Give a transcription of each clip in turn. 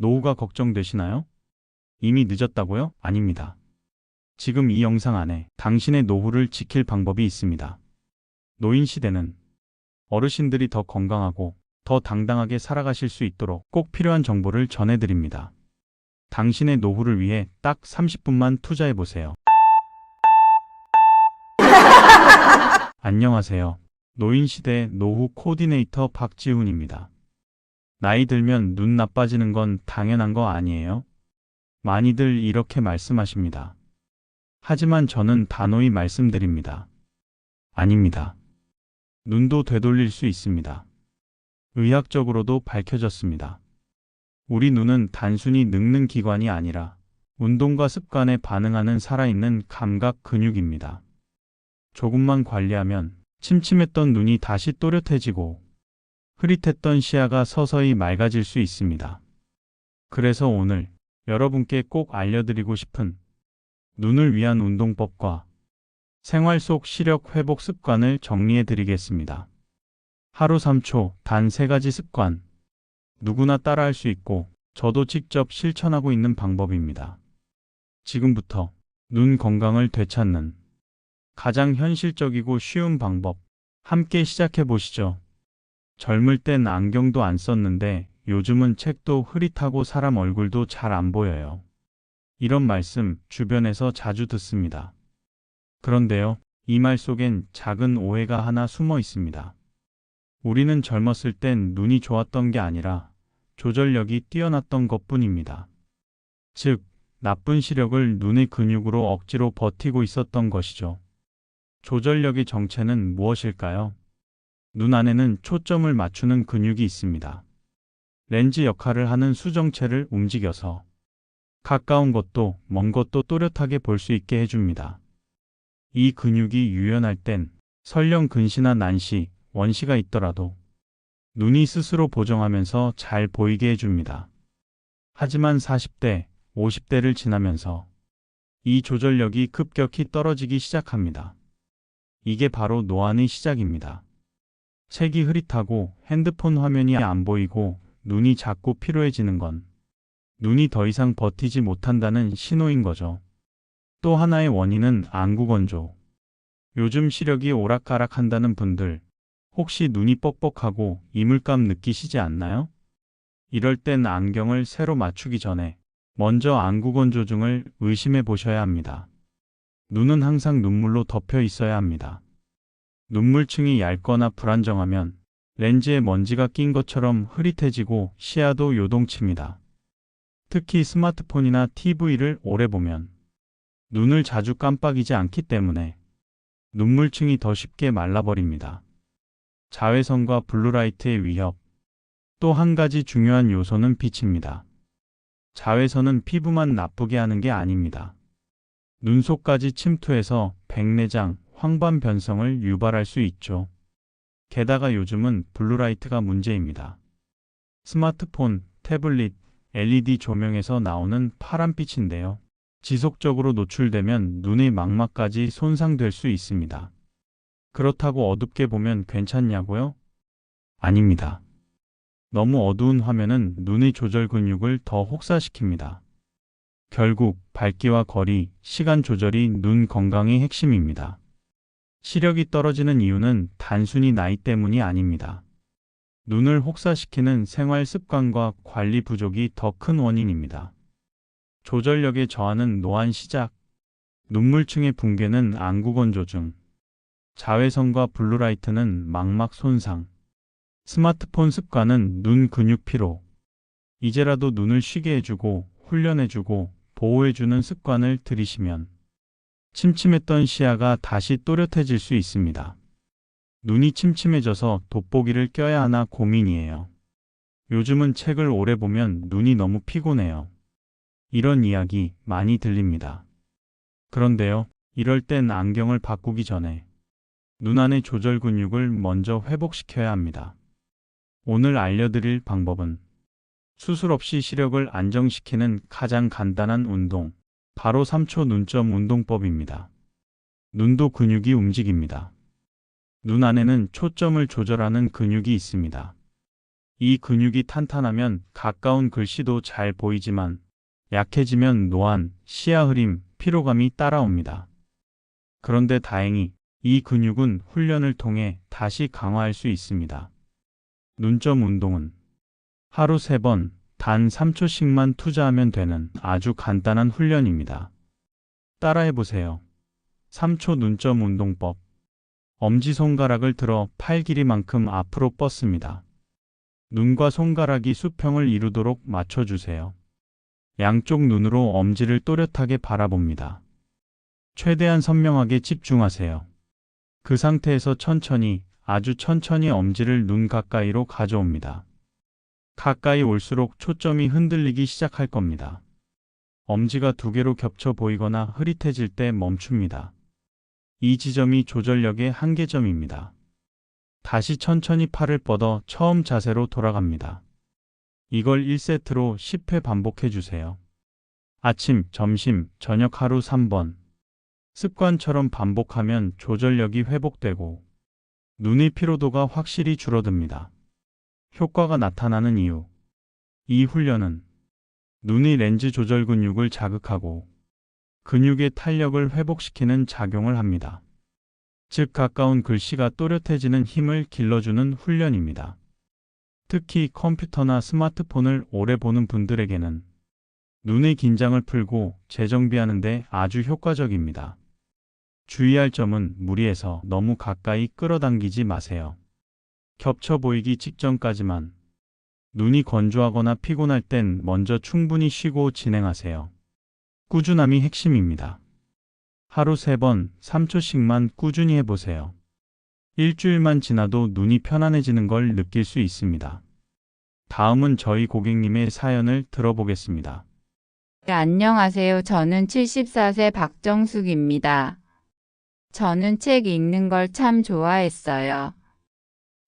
노후가 걱정되시나요? 이미 늦었다고요? 아닙니다. 지금 이 영상 안에 당신의 노후를 지킬 방법이 있습니다. 노인 시대는 어르신들이 더 건강하고 더 당당하게 살아가실 수 있도록 꼭 필요한 정보를 전해드립니다. 당신의 노후를 위해 딱 30분만 투자해보세요. 안녕하세요. 노인 시대 노후 코디네이터 박지훈입니다. 나이 들면 눈 나빠지는 건 당연한 거 아니에요? 많이들 이렇게 말씀하십니다. 하지만 저는 단호히 말씀드립니다. 아닙니다. 눈도 되돌릴 수 있습니다. 의학적으로도 밝혀졌습니다. 우리 눈은 단순히 늙는 기관이 아니라 운동과 습관에 반응하는 살아있는 감각 근육입니다. 조금만 관리하면 침침했던 눈이 다시 또렷해지고 흐릿했던 시야가 서서히 맑아질 수 있습니다. 그래서 오늘 여러분께 꼭 알려드리고 싶은 눈을 위한 운동법과 생활 속 시력 회복 습관을 정리해 드리겠습니다. 하루 3초 단 3가지 습관. 누구나 따라할 수 있고 저도 직접 실천하고 있는 방법입니다. 지금부터 눈 건강을 되찾는 가장 현실적이고 쉬운 방법 함께 시작해 보시죠. 젊을 땐 안경도 안 썼는데 요즘은 책도 흐릿하고 사람 얼굴도 잘 안 보여요. 이런 말씀 주변에서 자주 듣습니다. 그런데요, 이 말 속엔 작은 오해가 하나 숨어 있습니다. 우리는 젊었을 땐 눈이 좋았던 게 아니라 조절력이 뛰어났던 것뿐입니다. 즉, 나쁜 시력을 눈의 근육으로 억지로 버티고 있었던 것이죠. 조절력의 정체는 무엇일까요? 눈 안에는 초점을 맞추는 근육이 있습니다. 렌즈 역할을 하는 수정체를 움직여서 가까운 것도 먼 것도 또렷하게 볼 수 있게 해줍니다. 이 근육이 유연할 땐 설령 근시나 난시, 원시가 있더라도 눈이 스스로 보정하면서 잘 보이게 해줍니다. 하지만 40대, 50대를 지나면서 이 조절력이 급격히 떨어지기 시작합니다. 이게 바로 노안의 시작입니다. 색이 흐릿하고 핸드폰 화면이 안 보이고 눈이 자꾸 피로해지는 건 눈이 더 이상 버티지 못한다는 신호인 거죠. 또 하나의 원인은 안구 건조. 요즘 시력이 오락가락한다는 분들, 혹시 눈이 뻑뻑하고 이물감 느끼시지 않나요? 이럴 땐 안경을 새로 맞추기 전에 먼저 안구 건조증을 의심해 보셔야 합니다. 눈은 항상 눈물로 덮여 있어야 합니다. 눈물층이 얇거나 불안정하면 렌즈에 먼지가 낀 것처럼 흐릿해지고 시야도 요동칩니다. 특히 스마트폰이나 TV를 오래 보면 눈을 자주 깜빡이지 않기 때문에 눈물층이 더 쉽게 말라버립니다. 자외선과 블루라이트의 위협. 또 한 가지 중요한 요소는 빛입니다. 자외선은 피부만 나쁘게 하는 게 아닙니다. 눈 속까지 침투해서 백내장, 황반 변성을 유발할 수 있죠. 게다가 요즘은 블루라이트가 문제입니다. 스마트폰, 태블릿, LED 조명에서 나오는 파란빛인데요. 지속적으로 노출되면 눈의 망막까지 손상될 수 있습니다. 그렇다고 어둡게 보면 괜찮냐고요? 아닙니다. 너무 어두운 화면은 눈의 조절 근육을 더 혹사시킵니다. 결국 밝기와 거리, 시간 조절이 눈 건강의 핵심입니다. 시력이 떨어지는 이유는 단순히 나이 때문이 아닙니다. 눈을 혹사시키는 생활 습관과 관리 부족이 더 큰 원인입니다. 조절력의 저하는 노안 시작, 눈물층의 붕괴는 안구 건조증, 자외선과 블루라이트는 망막 손상, 스마트폰 습관은 눈 근육 피로. 이제라도 눈을 쉬게 해주고 훈련해주고 보호해주는 습관을 들이시면 침침했던 시야가 다시 또렷해질 수 있습니다. 눈이 침침해져서 돋보기를 껴야 하나 고민이에요. 요즘은 책을 오래 보면 눈이 너무 피곤해요. 이런 이야기 많이 들립니다. 그런데요, 이럴 땐 안경을 바꾸기 전에 눈 안의 조절 근육을 먼저 회복시켜야 합니다. 오늘 알려드릴 방법은 수술 없이 시력을 안정시키는 가장 간단한 운동, 바로 3초 눈점 운동법입니다. 눈도 근육이 움직입니다. 눈 안에는 초점을 조절하는 근육이 있습니다. 이 근육이 탄탄하면 가까운 글씨도 잘 보이지만 약해지면 노안, 시야 흐림, 피로감이 따라옵니다. 그런데 다행히 이 근육은 훈련을 통해 다시 강화할 수 있습니다. 눈점 운동은 하루 3번, 단 3초씩만 투자하면 되는 아주 간단한 훈련입니다. 따라해보세요. 3초 눈점 운동법. 엄지손가락을 들어 팔 길이만큼 앞으로 뻗습니다. 눈과 손가락이 수평을 이루도록 맞춰주세요. 양쪽 눈으로 엄지를 또렷하게 바라봅니다. 최대한 선명하게 집중하세요. 그 상태에서 천천히, 아주 천천히 엄지를 눈 가까이로 가져옵니다. 가까이 올수록 초점이 흔들리기 시작할 겁니다. 엄지가 2개로 겹쳐 보이거나 흐릿해질 때 멈춥니다. 이 지점이 조절력의 한계점입니다. 다시 천천히 팔을 뻗어 처음 자세로 돌아갑니다. 이걸 1세트로 10회 반복해 주세요. 아침, 점심, 저녁 하루 3번. 습관처럼 반복하면 조절력이 회복되고 눈의 피로도가 확실히 줄어듭니다. 효과가 나타나는 이유. 이 훈련은 눈의 렌즈 조절 근육을 자극하고 근육의 탄력을 회복시키는 작용을 합니다. 즉 가까운 글씨가 또렷해지는 힘을 길러주는 훈련입니다. 특히 컴퓨터나 스마트폰을 오래 보는 분들에게는 눈의 긴장을 풀고 재정비하는 데 아주 효과적입니다. 주의할 점은 무리해서 너무 가까이 끌어당기지 마세요. 겹쳐 보이기 직전까지만. 눈이 건조하거나 피곤할 땐 먼저 충분히 쉬고 진행하세요. 꾸준함이 핵심입니다. 하루 3번, 3초씩만 꾸준히 해보세요. 일주일만 지나도 눈이 편안해지는 걸 느낄 수 있습니다. 다음은 저희 고객님의 사연을 들어보겠습니다. 네, 안녕하세요. 저는 74세 박정숙입니다. 저는 책 읽는 걸 참 좋아했어요.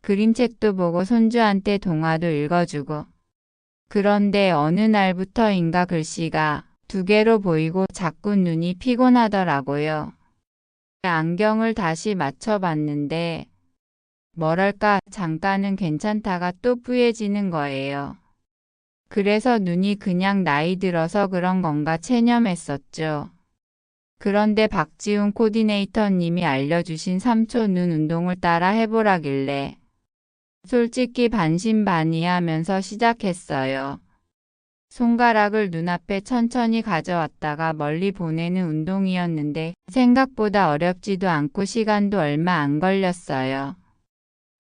그림책도 보고 손주한테 동화도 읽어주고. 그런데 어느 날부터인가 글씨가 2개로 보이고 자꾸 눈이 피곤하더라고요. 안경을 다시 맞춰봤는데 뭐랄까 잠깐은 괜찮다가 또 뿌얘지는 거예요. 그래서 눈이 그냥 나이 들어서 그런 건가 체념했었죠. 그런데 박지훈 코디네이터님이 알려주신 3초 눈 운동을 따라 해보라길래 솔직히 반신반의하면서 시작했어요. 손가락을 눈앞에 천천히 가져왔다가 멀리 보내는 운동이었는데 생각보다 어렵지도 않고 시간도 얼마 안 걸렸어요.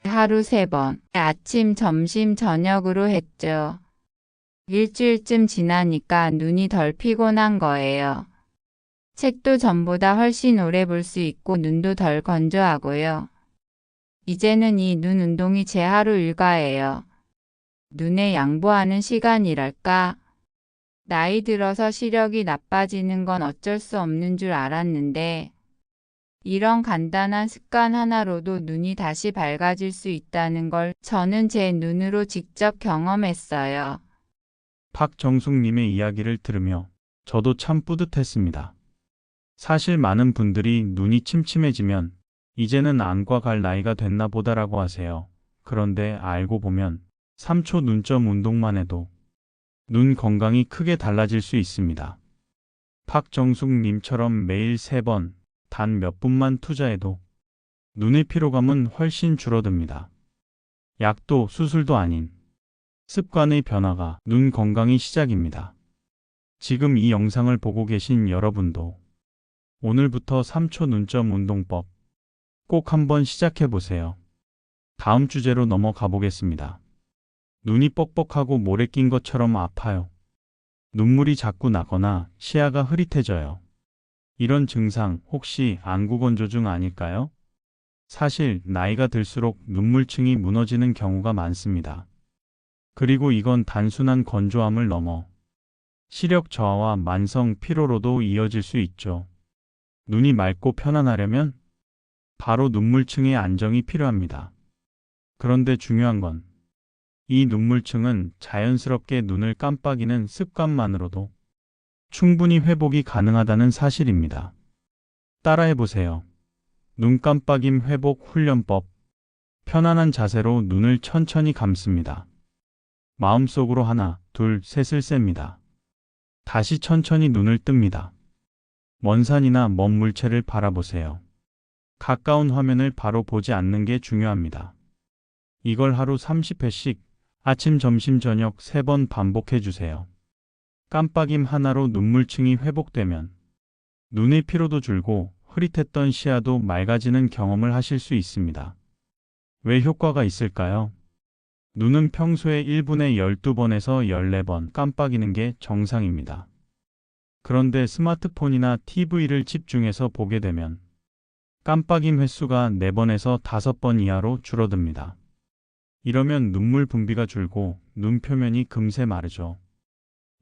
하루 3번, 아침, 점심, 저녁으로 했죠. 일주일쯤 지나니까 눈이 덜 피곤한 거예요. 책도 전보다 훨씬 오래 볼 수 있고 눈도 덜 건조하고요. 이제는 이 눈 운동이 제 하루 일과예요. 눈에 양보하는 시간이랄까? 나이 들어서 시력이 나빠지는 건 어쩔 수 없는 줄 알았는데 이런 간단한 습관 하나로도 눈이 다시 밝아질 수 있다는 걸 저는 제 눈으로 직접 경험했어요. 박정숙님의 이야기를 들으며 저도 참 뿌듯했습니다. 사실 많은 분들이 눈이 침침해지면 이제는 안과 갈 나이가 됐나 보다라고 하세요. 그런데 알고 보면 3초 눈점 운동만 해도 눈 건강이 크게 달라질 수 있습니다. 박정숙님처럼 매일 3번, 단 몇 분만 투자해도 눈의 피로감은 훨씬 줄어듭니다. 약도 수술도 아닌 습관의 변화가 눈 건강의 시작입니다. 지금 이 영상을 보고 계신 여러분도 오늘부터 3초 눈점 운동법 꼭 한번 시작해 보세요. 다음 주제로 넘어가 보겠습니다. 눈이 뻑뻑하고 모래 낀 것처럼 아파요. 눈물이 자꾸 나거나 시야가 흐릿해져요. 이런 증상 혹시 안구건조증 아닐까요? 사실 나이가 들수록 눈물층이 무너지는 경우가 많습니다. 그리고 이건 단순한 건조함을 넘어 시력 저하와 만성 피로로도 이어질 수 있죠. 눈이 맑고 편안하려면 바로 눈물층의 안정이 필요합니다. 그런데 중요한 건 이 눈물층은 자연스럽게 눈을 깜빡이는 습관만으로도 충분히 회복이 가능하다는 사실입니다. 따라해보세요. 눈 깜빡임 회복 훈련법. 편안한 자세로 눈을 천천히 감습니다. 마음속으로 하나, 둘, 셋을 셉니다. 다시 천천히 눈을 뜹니다. 먼 산이나 먼 물체를 바라보세요. 가까운 화면을 바로 보지 않는 게 중요합니다. 이걸 하루 30회씩 아침, 점심, 저녁 3번 반복해 주세요. 깜빡임 하나로 눈물층이 회복되면 눈의 피로도 줄고 흐릿했던 시야도 맑아지는 경험을 하실 수 있습니다. 왜 효과가 있을까요? 눈은 평소에 1분에 12번에서 14번 깜빡이는 게 정상입니다. 그런데 스마트폰이나 TV를 집중해서 보게 되면 깜빡임 횟수가 4번에서 5번 이하로 줄어듭니다. 이러면 눈물 분비가 줄고 눈 표면이 금세 마르죠.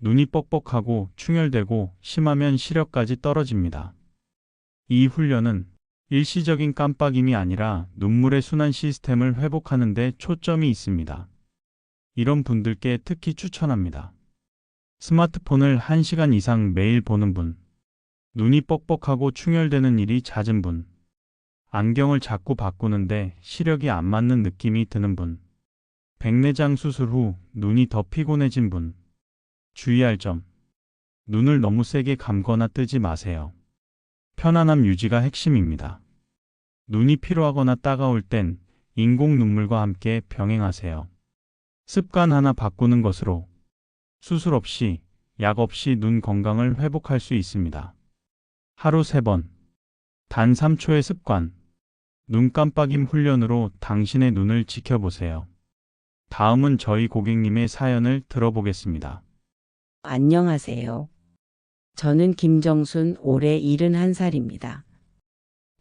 눈이 뻑뻑하고 충혈되고 심하면 시력까지 떨어집니다. 이 훈련은 일시적인 깜빡임이 아니라 눈물의 순환 시스템을 회복하는 데 초점이 있습니다. 이런 분들께 특히 추천합니다. 스마트폰을 1시간 이상 매일 보는 분, 눈이 뻑뻑하고 충혈되는 일이 잦은 분, 안경을 자꾸 바꾸는데 시력이 안 맞는 느낌이 드는 분, 백내장 수술 후 눈이 더 피곤해진 분. 주의할 점. 눈을 너무 세게 감거나 뜨지 마세요. 편안함 유지가 핵심입니다. 눈이 피로하거나 따가울 땐 인공 눈물과 함께 병행하세요. 습관 하나 바꾸는 것으로 수술 없이, 약 없이 눈 건강을 회복할 수 있습니다. 하루 3번. 단 3초의 습관. 눈 깜빡임 훈련으로 당신의 눈을 지켜보세요. 다음은 저희 고객님의 사연을 들어보겠습니다. 안녕하세요. 저는 김정순, 올해 71살입니다.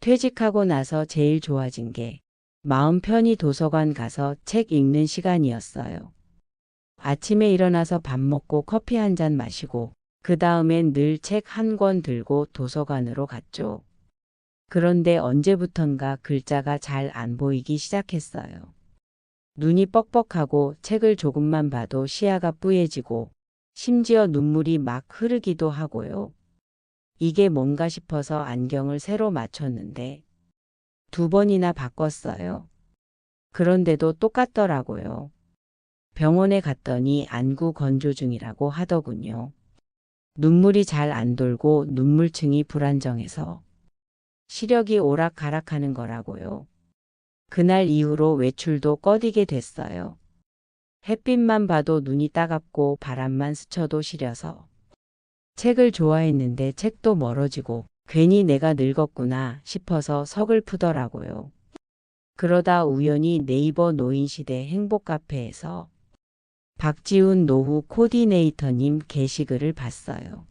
퇴직하고 나서 제일 좋아진 게 마음 편히 도서관 가서 책 읽는 시간이었어요. 아침에 일어나서 밥 먹고 커피 한 잔 마시고 그 다음엔 늘 책 한 권 들고 도서관으로 갔죠. 그런데 언제부턴가 글자가 잘 안 보이기 시작했어요. 눈이 뻑뻑하고 책을 조금만 봐도 시야가 뿌얘지고 심지어 눈물이 막 흐르기도 하고요. 이게 뭔가 싶어서 안경을 새로 맞췄는데 2번이나 바꿨어요. 그런데도 똑같더라고요. 병원에 갔더니 안구 건조 중이라고 하더군요. 눈물이 잘 안 돌고 눈물층이 불안정해서 시력이 오락가락하는 거라고요. 그날 이후로 외출도 꺼리게 됐어요. 햇빛만 봐도 눈이 따갑고 바람만 스쳐도 시려서 책을 좋아했는데 책도 멀어지고 괜히 내가 늙었구나 싶어서 서글프더라고요. 그러다 우연히 네이버 노인시대 행복카페에서 박지훈 노후 코디네이터님 게시글을 봤어요.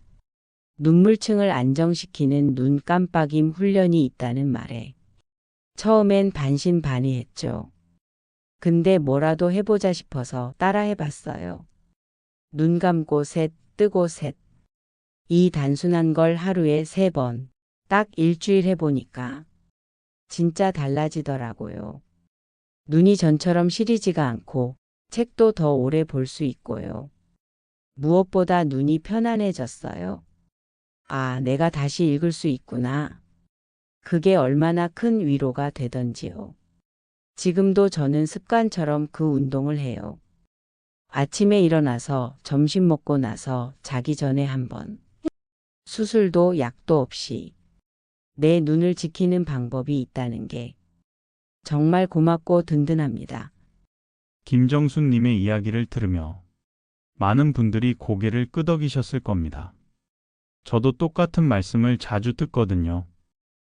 눈물층을 안정시키는 눈 깜빡임 훈련이 있다는 말에 처음엔 반신반의했죠. 근데 뭐라도 해보자 싶어서 따라해봤어요. 눈 감고 셋, 뜨고 셋. 이 단순한 걸 하루에 3번, 딱 일주일 해보니까 진짜 달라지더라고요. 눈이 전처럼 시리지가 않고 책도 더 오래 볼 수 있고요. 무엇보다 눈이 편안해졌어요. 아, 내가 다시 읽을 수 있구나. 그게 얼마나 큰 위로가 되던지요. 지금도 저는 습관처럼 그 운동을 해요. 아침에 일어나서 점심 먹고 나서 자기 전에 한 번. 수술도 약도 없이 내 눈을 지키는 방법이 있다는 게 정말 고맙고 든든합니다. 김정순님의 이야기를 들으며 많은 분들이 고개를 끄덕이셨을 겁니다. 저도 똑같은 말씀을 자주 듣거든요.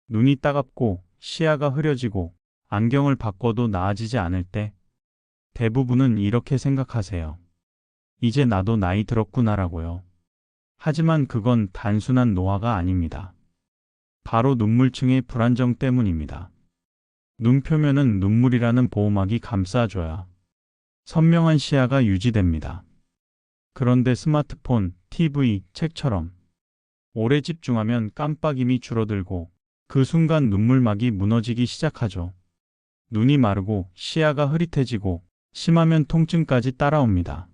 눈이 따갑고 시야가 흐려지고 안경을 바꿔도 나아지지 않을 때 대부분은 이렇게 생각하세요. 이제 나도 나이 들었구나라고요. 하지만 그건 단순한 노화가 아닙니다. 바로 눈물층의 불안정 때문입니다. 눈 표면은 눈물이라는 보호막이 감싸줘야 선명한 시야가 유지됩니다. 그런데 스마트폰, TV, 책처럼 오래 집중하면 깜빡임이 줄어들고 그 순간 눈물막이 무너지기 시작하죠. 눈이 마르고 시야가 흐릿해지고 심하면 통증까지 따라옵니다.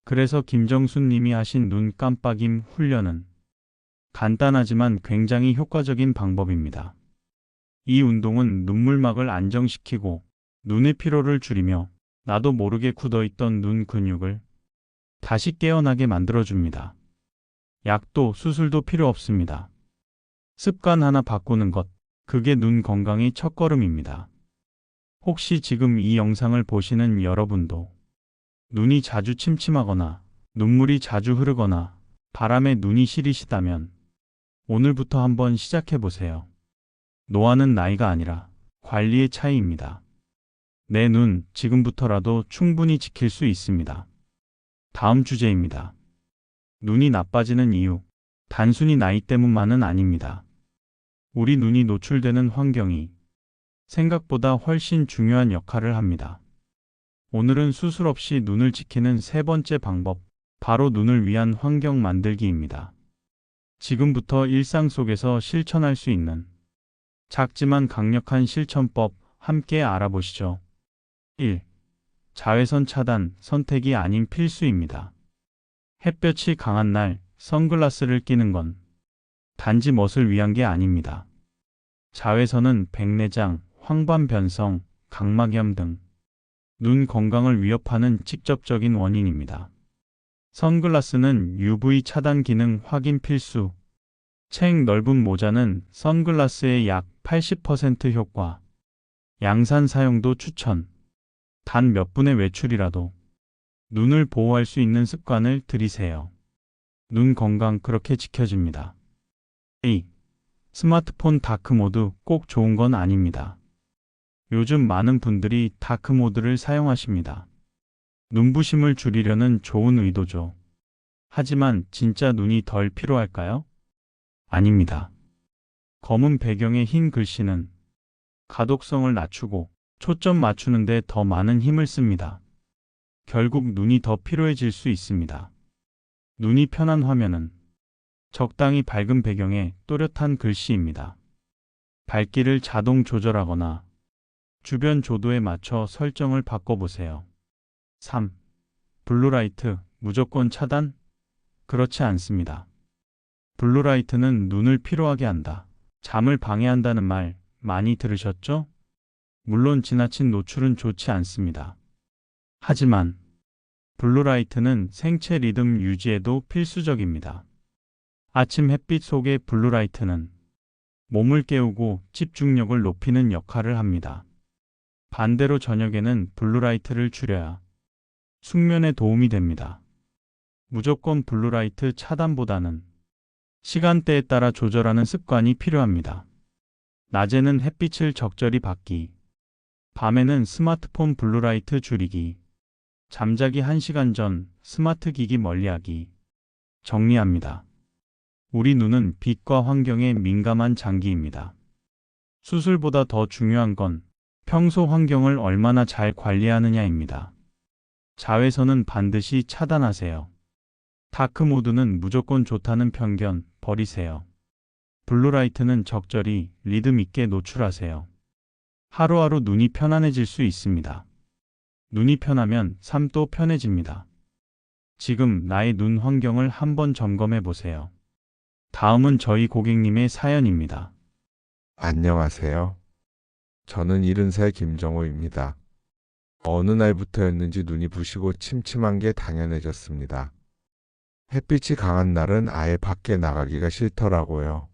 그래서 김정순 님이 하신 눈 깜빡임 훈련은 간단하지만 굉장히 효과적인 방법입니다. 이 운동은 눈물막을 안정시키고 눈의 피로를 줄이며 나도 모르게 굳어있던 눈 근육을 다시 깨어나게 만들어줍니다. 약도 수술도 필요 없습니다. 습관 하나 바꾸는 것, 그게 눈 건강의 첫걸음입니다. 혹시 지금 이 영상을 보시는 여러분도 눈이 자주 침침하거나 눈물이 자주 흐르거나 바람에 눈이 시리시다면 오늘부터 한번 시작해 보세요. 노화는 나이가 아니라 관리의 차이입니다. 내 눈 지금부터라도 충분히 지킬 수 있습니다. 다음 주제입니다. 눈이 나빠지는 이유, 단순히 나이 때문만은 아닙니다. 우리 눈이 노출되는 환경이 생각보다 훨씬 중요한 역할을 합니다. 오늘은 수술 없이 눈을 지키는 세 번째 방법, 바로 눈을 위한 환경 만들기입니다. 지금부터 일상 속에서 실천할 수 있는 작지만 강력한 실천법 함께 알아보시죠. 1. 자외선 차단, 선택이 아닌 필수입니다. 햇볕이 강한 날 선글라스를 끼는 건 단지 멋을 위한 게 아닙니다. 자외선은 백내장, 황반변성, 각막염 등 눈 건강을 위협하는 직접적인 원인입니다. 선글라스는 UV 차단 기능 확인 필수. 책 넓은 모자는 선글라스의 약 80% 효과. 양산 사용도 추천. 단 몇 분의 외출이라도 눈을 보호할 수 있는 습관을 들이세요. 눈 건강 그렇게 지켜집니다. 2. 스마트폰 다크모드 꼭 좋은 건 아닙니다. 요즘 많은 분들이 다크모드를 사용하십니다. 눈부심을 줄이려는 좋은 의도죠. 하지만 진짜 눈이 덜 피로할까요? 아닙니다. 검은 배경의 흰 글씨는 가독성을 낮추고 초점 맞추는 데 더 많은 힘을 씁니다. 결국 눈이 더 피로해질 수 있습니다. 눈이 편한 화면은 적당히 밝은 배경에 또렷한 글씨입니다. 밝기를 자동 조절하거나 주변 조도에 맞춰 설정을 바꿔보세요. 3. 블루라이트 무조건 차단? 그렇지 않습니다. 블루라이트는 눈을 피로하게 한다. 잠을 방해한다는 말 많이 들으셨죠? 물론 지나친 노출은 좋지 않습니다. 하지만 블루라이트는 생체 리듬 유지에도 필수적입니다. 아침 햇빛 속의 블루라이트는 몸을 깨우고 집중력을 높이는 역할을 합니다. 반대로 저녁에는 블루라이트를 줄여야 숙면에 도움이 됩니다. 무조건 블루라이트 차단보다는 시간대에 따라 조절하는 습관이 필요합니다. 낮에는 햇빛을 적절히 받기, 밤에는 스마트폰 블루라이트 줄이기, 잠자기 1시간 전 스마트 기기 멀리하기. 정리합니다. 우리 눈은 빛과 환경에 민감한 장기입니다. 수술보다 더 중요한 건 평소 환경을 얼마나 잘 관리하느냐입니다. 자외선은 반드시 차단하세요. 다크모드는 무조건 좋다는 편견 버리세요. 블루라이트는 적절히 리듬 있게 노출하세요. 하루하루 눈이 편안해질 수 있습니다. 눈이 편하면 삶도 편해집니다. 지금 나의 눈 환경을 한번 점검해 보세요. 다음은 저희 고객님의 사연입니다. 안녕하세요. 저는 70살 김정호입니다. 어느 날부터였는지 눈이 부시고 침침한 게 당연해졌습니다. 햇빛이 강한 날은 아예 밖에 나가기가 싫더라고요.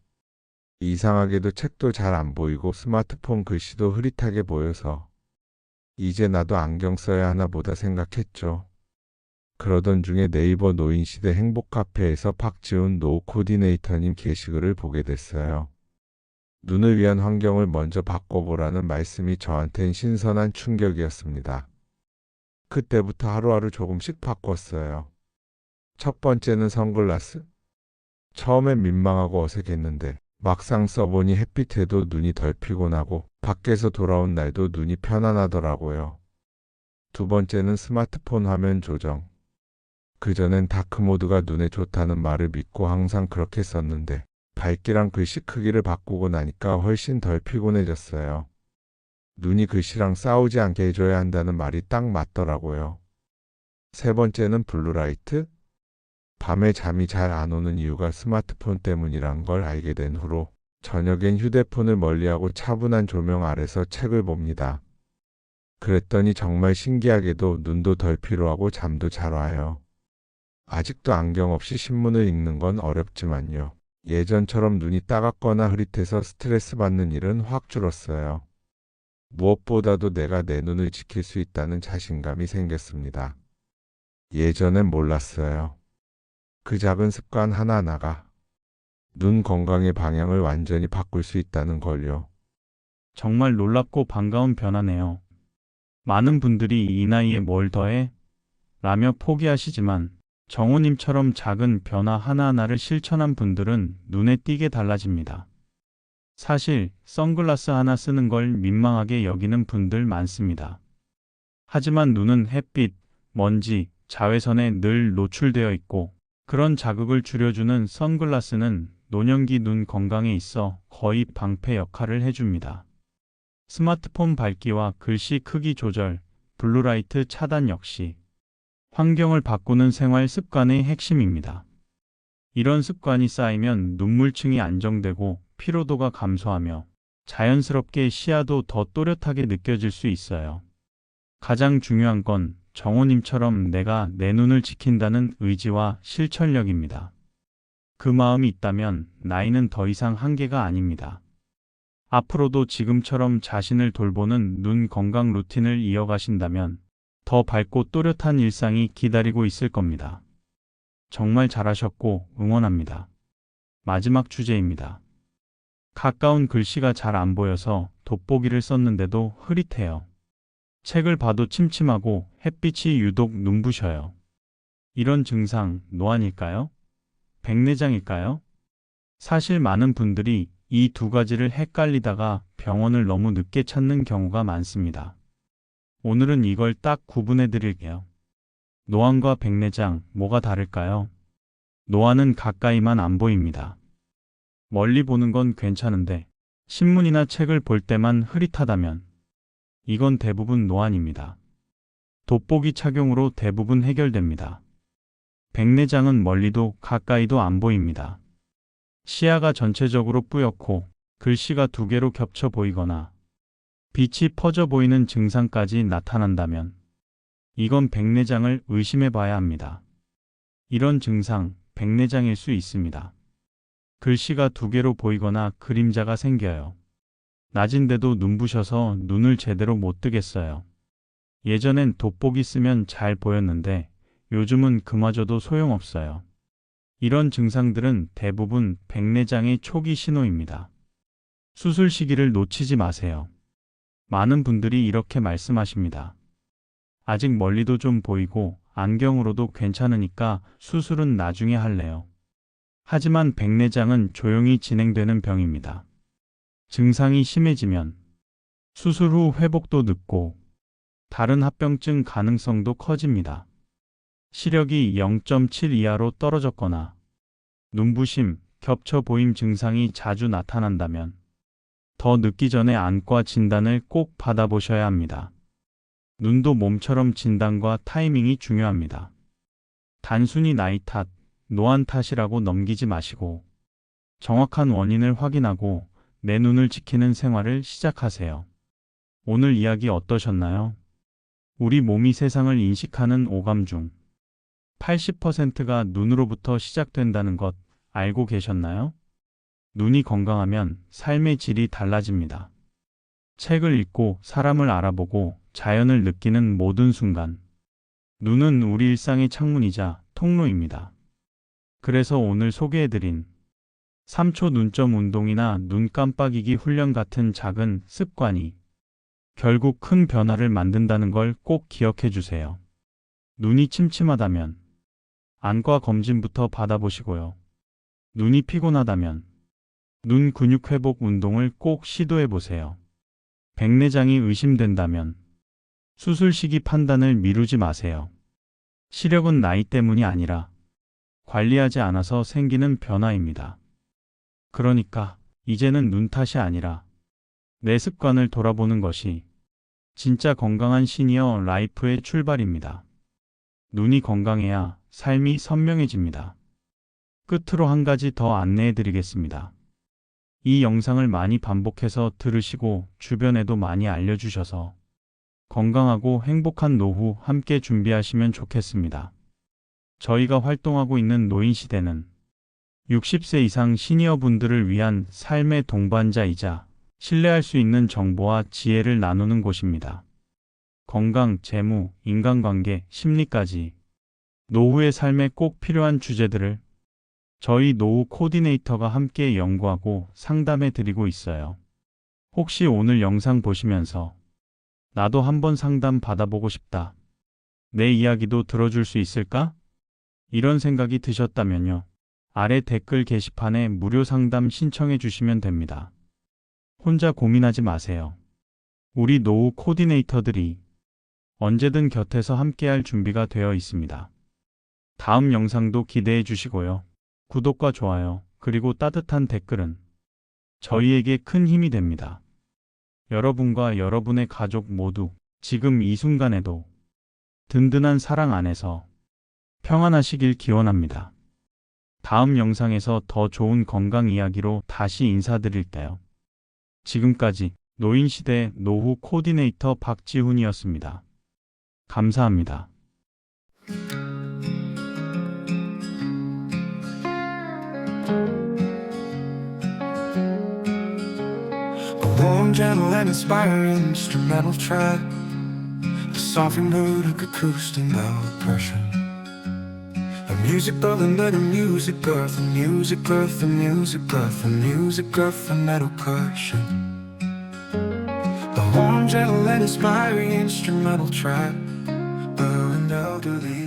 이상하게도 책도 잘 안 보이고 스마트폰 글씨도 흐릿하게 보여서 이제 나도 안경 써야 하나 보다 생각했죠. 그러던 중에 네이버 노인시대 행복카페에서 박지훈 노 코디네이터님 게시글을 보게 됐어요. 눈을 위한 환경을 먼저 바꿔보라는 말씀이 저한텐 신선한 충격이었습니다. 그때부터 하루하루 조금씩 바꿨어요. 첫 번째는 선글라스. 처음엔 민망하고 어색했는데 막상 써보니 햇빛에도 눈이 덜 피곤하고 밖에서 돌아온 날도 눈이 편안하더라고요. 두 번째는 스마트폰 화면 조정. 그전엔 다크모드가 눈에 좋다는 말을 믿고 항상 그렇게 썼는데 밝기랑 글씨 크기를 바꾸고 나니까 훨씬 덜 피곤해졌어요. 눈이 글씨랑 싸우지 않게 해줘야 한다는 말이 딱 맞더라고요. 세 번째는 블루라이트. 밤에 잠이 잘 안 오는 이유가 스마트폰 때문이란 걸 알게 된 후로 저녁엔 휴대폰을 멀리하고 차분한 조명 아래서 책을 봅니다. 그랬더니 정말 신기하게도 눈도 덜 피로하고 잠도 잘 와요. 아직도 안경 없이 신문을 읽는 건 어렵지만요. 예전처럼 눈이 따갑거나 흐릿해서 스트레스 받는 일은 확 줄었어요. 무엇보다도 내가 내 눈을 지킬 수 있다는 자신감이 생겼습니다. 예전엔 몰랐어요. 그 작은 습관 하나하나가 눈 건강의 방향을 완전히 바꿀 수 있다는 걸요. 정말 놀랍고 반가운 변화네요. 많은 분들이 이 나이에 뭘 더해? 라며 포기하시지만 정호님처럼 작은 변화 하나하나를 실천한 분들은 눈에 띄게 달라집니다. 사실 선글라스 하나 쓰는 걸 민망하게 여기는 분들 많습니다. 하지만 눈은 햇빛, 먼지, 자외선에 늘 노출되어 있고 그런 자극을 줄여주는 선글라스는 노년기 눈 건강에 있어 거의 방패 역할을 해줍니다. 스마트폰 밝기와 글씨 크기 조절, 블루라이트 차단 역시 환경을 바꾸는 생활 습관의 핵심입니다. 이런 습관이 쌓이면 눈물층이 안정되고 피로도가 감소하며 자연스럽게 시야도 더 또렷하게 느껴질 수 있어요. 가장 중요한 건 정호님처럼 내가 내 눈을 지킨다는 의지와 실천력입니다. 그 마음이 있다면 나이는 더 이상 한계가 아닙니다. 앞으로도 지금처럼 자신을 돌보는 눈 건강 루틴을 이어가신다면 더 밝고 또렷한 일상이 기다리고 있을 겁니다. 정말 잘하셨고 응원합니다. 마지막 주제입니다. 가까운 글씨가 잘 안 보여서 돋보기를 썼는데도 흐릿해요. 책을 봐도 침침하고 햇빛이 유독 눈부셔요. 이런 증상 노안일까요? 백내장일까요? 사실 많은 분들이 이 두 가지를 헷갈리다가 병원을 너무 늦게 찾는 경우가 많습니다. 오늘은 이걸 딱 구분해 드릴게요. 노안과 백내장, 뭐가 다를까요? 노안은 가까이만 안 보입니다. 멀리 보는 건 괜찮은데 신문이나 책을 볼 때만 흐릿하다면 이건 대부분 노안입니다. 돋보기 착용으로 대부분 해결됩니다. 백내장은 멀리도 가까이도 안 보입니다. 시야가 전체적으로 뿌옇고 글씨가 두 개로 겹쳐 보이거나 빛이 퍼져 보이는 증상까지 나타난다면 이건 백내장을 의심해 봐야 합니다. 이런 증상, 백내장일 수 있습니다. 글씨가 두 개로 보이거나 그림자가 생겨요. 낮인데도 눈부셔서 눈을 제대로 못 뜨겠어요. 예전엔 돋보기 쓰면 잘 보였는데 요즘은 그마저도 소용없어요. 이런 증상들은 대부분 백내장의 초기 신호입니다. 수술 시기를 놓치지 마세요. 많은 분들이 이렇게 말씀하십니다. 아직 멀리도 좀 보이고 안경으로도 괜찮으니까 수술은 나중에 할래요. 하지만 백내장은 조용히 진행되는 병입니다. 증상이 심해지면 수술 후 회복도 늦고 다른 합병증 가능성도 커집니다. 시력이 0.7 이하로 떨어졌거나 눈부심, 겹쳐 보임 증상이 자주 나타난다면 더 늦기 전에 안과 진단을 꼭 받아보셔야 합니다. 눈도 몸처럼 진단과 타이밍이 중요합니다. 단순히 나이 탓, 노안 탓이라고 넘기지 마시고 정확한 원인을 확인하고 내 눈을 지키는 생활을 시작하세요. 오늘 이야기 어떠셨나요? 우리 몸이 세상을 인식하는 오감 중 80%가 눈으로부터 시작된다는 것 알고 계셨나요? 눈이 건강하면 삶의 질이 달라집니다. 책을 읽고 사람을 알아보고 자연을 느끼는 모든 순간, 눈은 우리 일상의 창문이자 통로입니다. 그래서 오늘 소개해드린 3초 눈점 운동이나 눈 깜빡이기 훈련 같은 작은 습관이 결국 큰 변화를 만든다는 걸 꼭 기억해 주세요. 눈이 침침하다면 안과 검진부터 받아보시고요. 눈이 피곤하다면 눈 근육 회복 운동을 꼭 시도해 보세요. 백내장이 의심된다면 수술 시기 판단을 미루지 마세요. 시력은 나이 때문이 아니라 관리하지 않아서 생기는 변화입니다. 그러니까 이제는 눈 탓이 아니라 내 습관을 돌아보는 것이 진짜 건강한 시니어 라이프의 출발입니다. 눈이 건강해야 삶이 선명해집니다. 끝으로 한 가지 더 안내해 드리겠습니다. 이 영상을 많이 반복해서 들으시고 주변에도 많이 알려주셔서 건강하고 행복한 노후 함께 준비하시면 좋겠습니다. 저희가 활동하고 있는 노인시대는 60세 이상 시니어분들을 위한 삶의 동반자이자 신뢰할 수 있는 정보와 지혜를 나누는 곳입니다. 건강, 재무, 인간관계, 심리까지 노후의 삶에 꼭 필요한 주제들을 저희 노후 코디네이터가 함께 연구하고 상담해 드리고 있어요. 혹시 오늘 영상 보시면서 나도 한번 상담 받아보고 싶다. 내 이야기도 들어줄 수 있을까? 이런 생각이 드셨다면요. 아래 댓글 게시판에 무료 상담 신청해 주시면 됩니다. 혼자 고민하지 마세요. 우리 노후 코디네이터들이 언제든 곁에서 함께할 준비가 되어 있습니다. 다음 영상도 기대해 주시고요. 구독과 좋아요, 그리고 따뜻한 댓글은 저희에게 큰 힘이 됩니다. 여러분과 여러분의 가족 모두 지금 이 순간에도 든든한 사랑 안에서 평안하시길 기원합니다. 다음 영상에서 더 좋은 건강 이야기로 다시 인사드릴게요. 지금까지 노인시대 노후 코디네이터 박지훈이었습니다. 감사합니다. A warm, gentle, and inspiring instrumental track, a softened mood, a acoustic no oppression. A music building, let the music birth, the music birth, the music birth, the music birth, the metal cushion. A warm, gentle, and inspiring instrumental track, an elderly